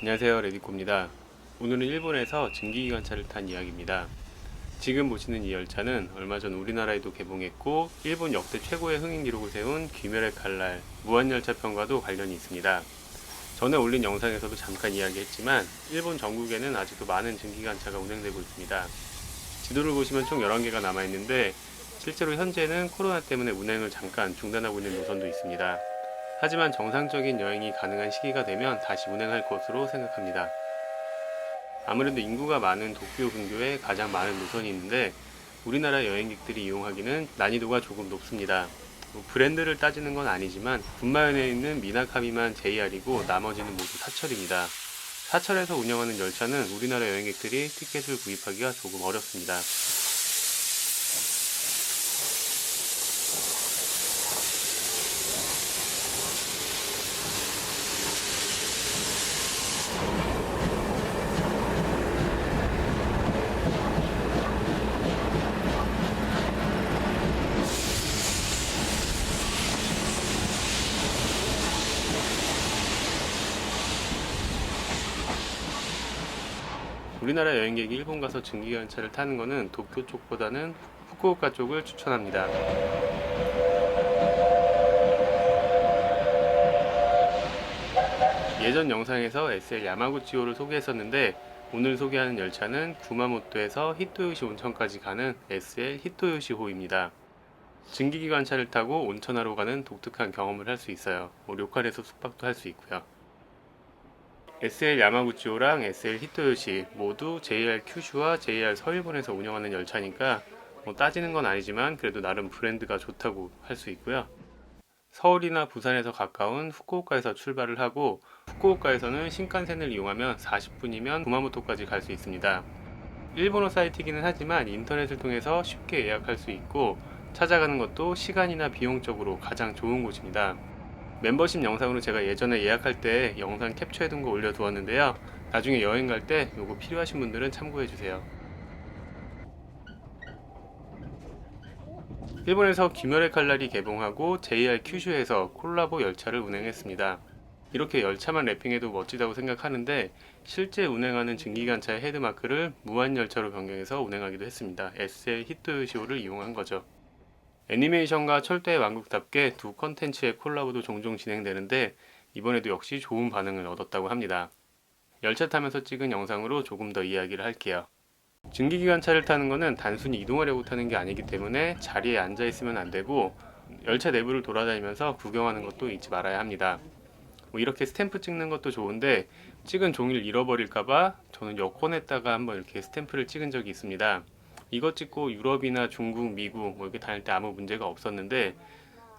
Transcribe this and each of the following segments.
안녕하세요, 레디코입니다. 오늘은 일본에서 증기기관차를 탄 이야기입니다. 지금 보시는 이 열차는 얼마 전 우리나라에도 개봉했고 일본 역대 최고의 흥행 기록을 세운 귀멸의 칼날 무한열차 편과도 관련이 있습니다. 전에 올린 영상에서도 잠깐 이야기했지만 일본 전국에는 아직도 많은 증기기관차가 운행되고 있습니다. 지도를 보시면 총 11개가 남아있는데 실제로 현재는 코로나 때문에 운행을 잠깐 중단하고 있는 노선도 있습니다. 하지만 정상적인 여행이 가능한 시기가 되면 다시 운행할 것으로 생각합니다. 아무래도 인구가 많은 도쿄 근교에 가장 많은 노선이 있는데 우리나라 여행객들이 이용하기는 난이도가 조금 높습니다. 브랜드를 따지는 건 아니지만 군마현에 있는 미나카미만 JR이고 나머지는 모두 사철입니다. 사철에서 운영하는 열차는 우리나라 여행객들이 티켓을 구입하기가 조금 어렵습니다. 우리나라 여행객이 일본 가서 증기기관차를 타는 것은 도쿄 쪽보다는 후쿠오카 쪽을 추천합니다. 예전 영상에서 SL 야마구치호를 소개했었는데 오늘 소개하는 열차는 구마모토에서 히토요시 온천까지 가는 SL 히토요시호입니다. 증기기관차를 타고 온천하러 가는 독특한 경험을 할 수 있어요. 료칸에서 숙박도 할 수 있고요. SL 야마구치호랑 SL 히토요시 모두 JR 큐슈와 JR 서일본에서 운영하는 열차니까 따지는 건 아니지만 그래도 나름 브랜드가 좋다고 할 수 있고요. 서울이나 부산에서 가까운 후쿠오카에서 출발을 하고 후쿠오카에서는 신칸센을 이용하면 40분이면 구마모토까지 갈 수 있습니다. 일본어 사이트이기는 하지만 인터넷을 통해서 쉽게 예약할 수 있고 찾아가는 것도 시간이나 비용적으로 가장 좋은 곳입니다. 멤버십 영상으로 제가 예전에 예약할 때 영상 캡처해둔 거 올려두었는데요. 나중에 여행 갈 때 요거 필요하신 분들은 참고해주세요. 일본에서 귀멸의 칼날이 개봉하고 JR 큐슈에서 콜라보 열차를 운행했습니다. 이렇게 열차만 랩핑해도 멋지다고 생각하는데 실제 운행하는 증기관차의 헤드마크를 무한열차로 변경해서 운행하기도 했습니다. SL 히토요시호를 이용한 거죠. 애니메이션과 철도의 왕국답게 두 컨텐츠의 콜라보도 종종 진행되는데 이번에도 역시 좋은 반응을 얻었다고 합니다. 열차 타면서 찍은 영상으로 조금 더 이야기를 할게요. 증기기관차를 타는 것은 단순히 이동하려고 타는 게 아니기 때문에 자리에 앉아 있으면 안 되고 열차 내부를 돌아다니면서 구경하는 것도 잊지 말아야 합니다. 이렇게 스탬프 찍는 것도 좋은데 찍은 종이를 잃어버릴까봐 저는 여권에다가 한번 이렇게 스탬프를 찍은 적이 있습니다. 이거 찍고 유럽이나 중국, 미국 이렇게 다닐 때 아무 문제가 없었는데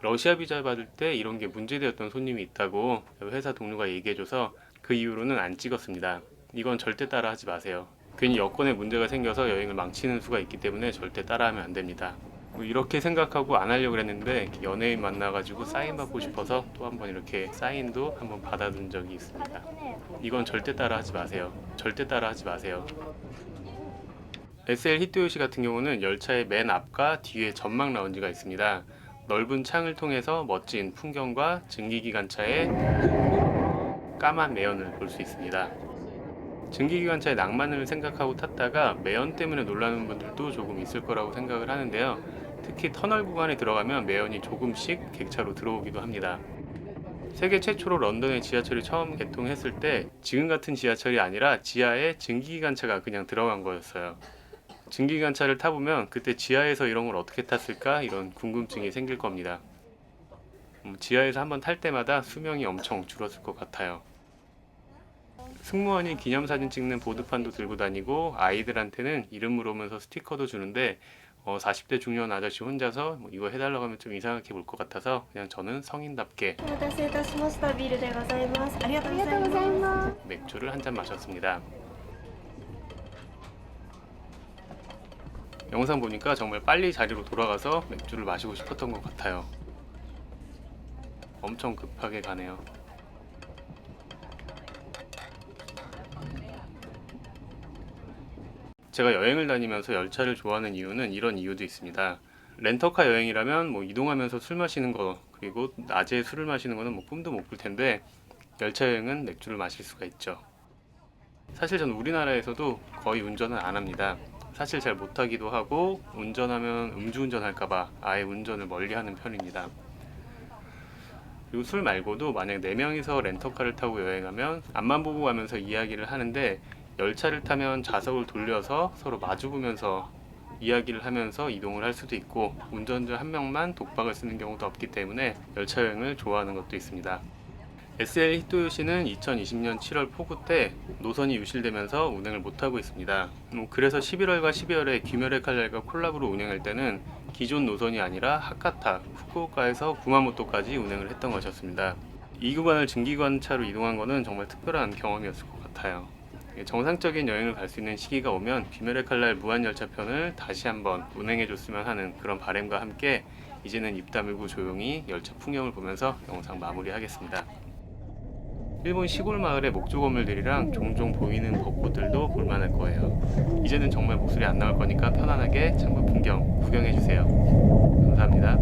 러시아 비자 받을 때 이런 게 문제되었던 손님이 있다고 회사 동료가 얘기해줘서 그 이후로는 안 찍었습니다. 이건 절대 따라하지 마세요. 괜히 여권에 문제가 생겨서 여행을 망치는 수가 있기 때문에 절대 따라하면 안 됩니다. 이렇게 생각하고 안 하려고 했는데 연예인 만나가지고 사인 받고 싶어서 또 한번 이렇게 사인도 한번 받아둔 적이 있습니다. 이건 절대 따라하지 마세요. 절대 따라하지 마세요. SL 히토요시 같은 경우는 열차의 맨 앞과 뒤에 전망 라운지가 있습니다. 넓은 창을 통해서 멋진 풍경과 증기기관차의 까만 매연을 볼 수 있습니다. 증기기관차의 낭만을 생각하고 탔다가 매연 때문에 놀라는 분들도 조금 있을 거라고 생각을 하는데요. 특히 터널 구간에 들어가면 매연이 조금씩 객차로 들어오기도 합니다. 세계 최초로 런던의 지하철이 처음 개통했을 때 지금 같은 지하철이 아니라 지하에 증기기관차가 그냥 들어간 거였어요. 증기기관차를 타보면 그때 지하에서 이런 걸 어떻게 탔을까 이런 궁금증이 생길 겁니다. 지하에서 한번 탈 때마다 수명이 엄청 줄었을 것 같아요. 승무원이 기념사진 찍는 보드판도 들고 다니고 아이들한테는 이름 물으면서 스티커도 주는데 40대 중년 아저씨 혼자서 이거 해달라고 하면 좀 이상하게 볼 것 같아서 그냥 저는 성인답게 맥주를 한 잔 마셨습니다. 영상 보니까 정말 빨리 자리로 돌아가서 맥주를 마시고 싶었던 것 같아요. 엄청 급하게 가네요. 제가 여행을 다니면서 열차를 좋아하는 이유는 이런 이유도 있습니다. 렌터카 여행이라면 이동하면서 술 마시는 거 그리고 낮에 술을 마시는 거는 꿈도 못 꿀 텐데 열차 여행은 맥주를 마실 수가 있죠. 사실 저는 우리나라에서도 거의 운전을 안 합니다. 사실 잘 못하기도 하고 운전하면 음주운전 할까봐 아예 운전을 멀리하는 편입니다. 그리고 술 말고도 만약 4명이서 렌터카를 타고 여행하면 앞만 보고 가면서 이야기를 하는데, 열차를 타면 좌석을 돌려서 서로 마주보면서 이야기를 하면서 이동을 할 수도 있고, 운전자 한 명만 독박을 쓰는 경우도 없기 때문에 열차 여행을 좋아하는 것도 있습니다. SL 히토요시는 2020년 7월 폭우 때 노선이 유실되면서 운행을 못하고 있습니다. 그래서 11월과 12월에 귀멸의 칼날과 콜라보로 운행할 때는 기존 노선이 아니라 하카타, 후쿠오카에서 구마모토까지 운행을 했던 것이었습니다. 이 구간을 증기관차로 이동한 것은 정말 특별한 경험이었을 것 같아요. 정상적인 여행을 갈 수 있는 시기가 오면 귀멸의 칼날 무한열차편을 다시 한번 운행해줬으면 하는 그런 바람과 함께 이제는 입 다물고 조용히 열차 풍경을 보면서 영상 마무리하겠습니다. 일본 시골 마을의 목조 건물들이랑 종종 보이는 벚꽃들도 볼만할 거예요. 이제는 정말 목소리 안 나올 거니까 편안하게 창밖 풍경 구경해주세요. 감사합니다.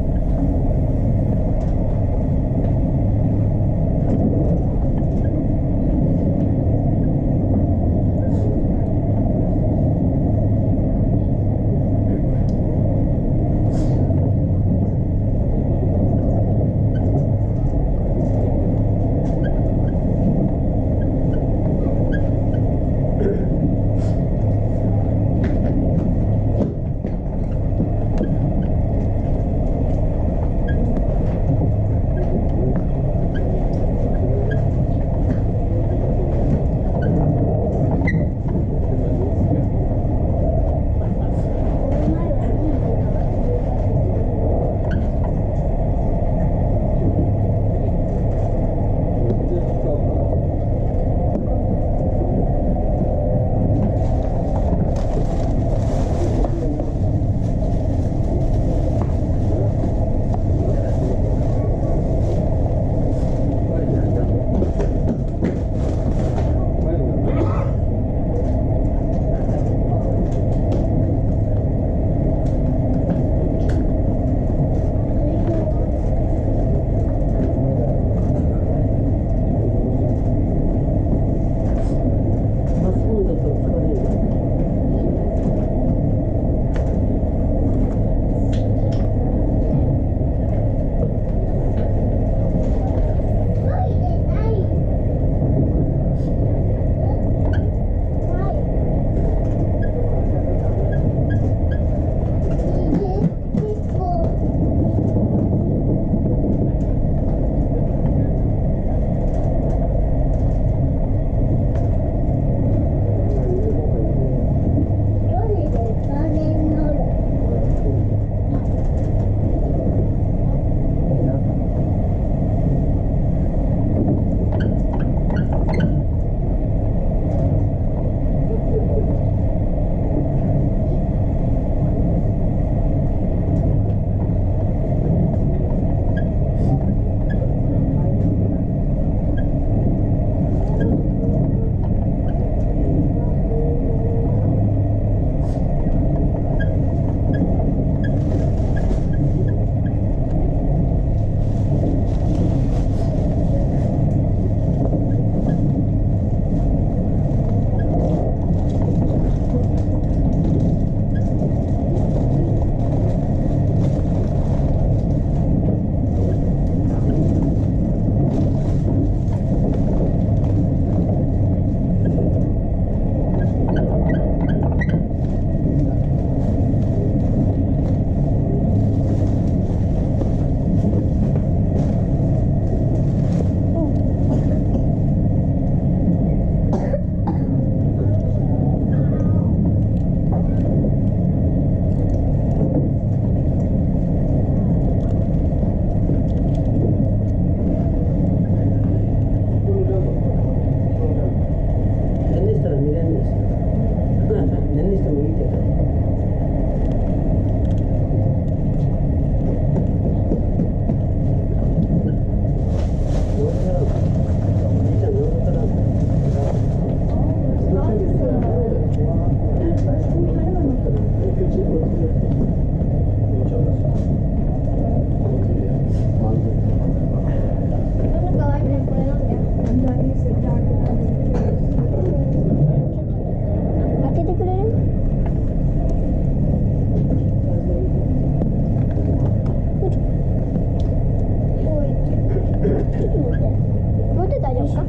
볼까?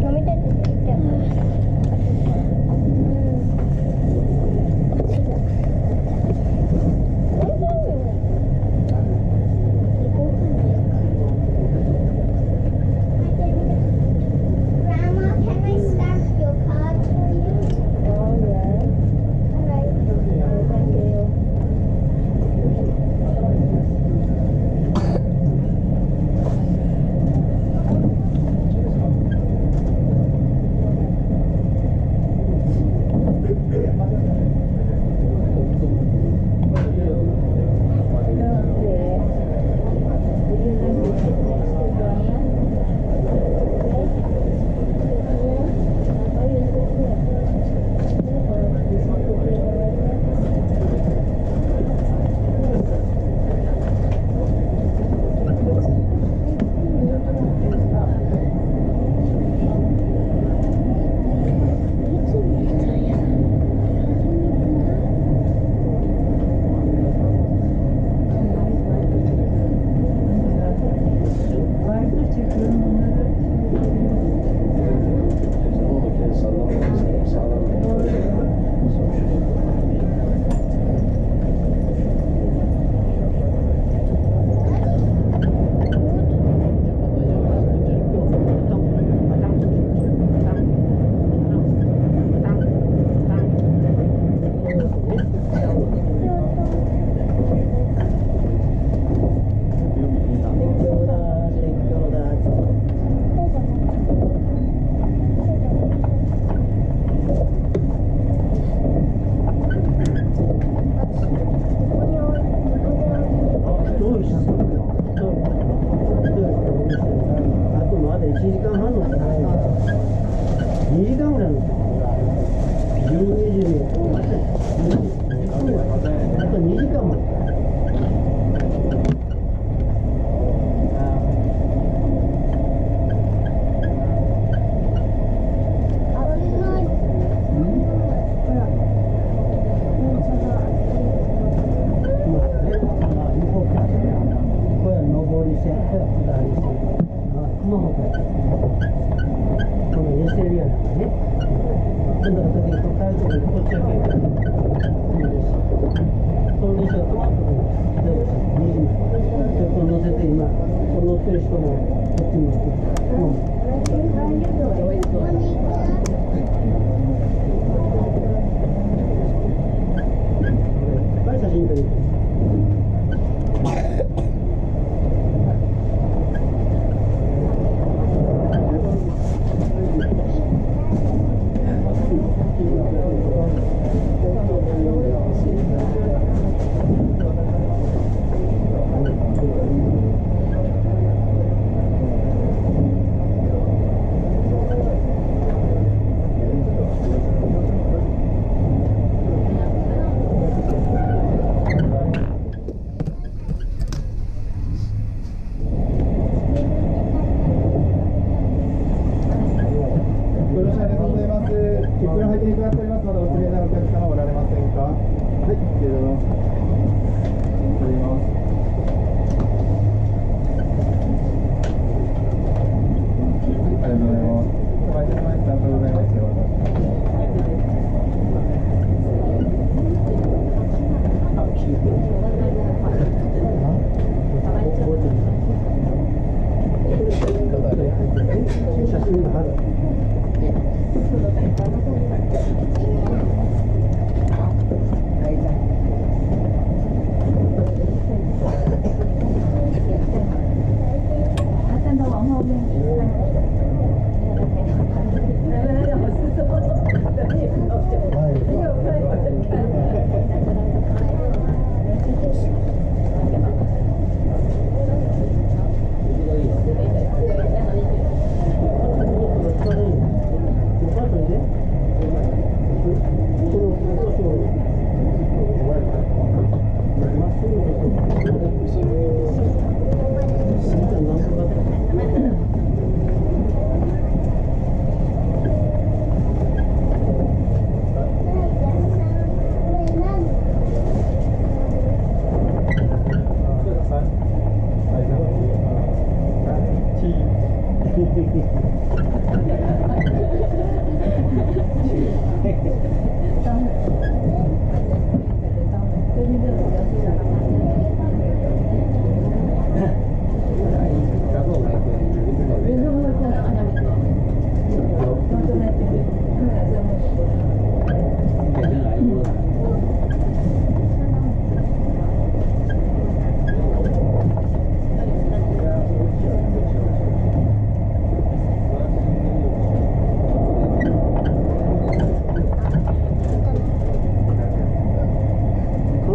여기 때 Grandma, can I stack your cards for you? Alright. 韓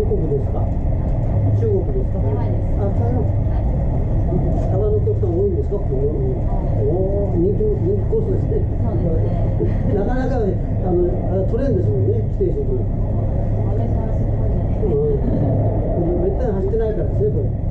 国ですか？中国ですか？あ、台湾のお客さん多いんですか？おお、人気コースですね。なかなかトレンですもんね、規定速。めったに走ってないからですね、これ。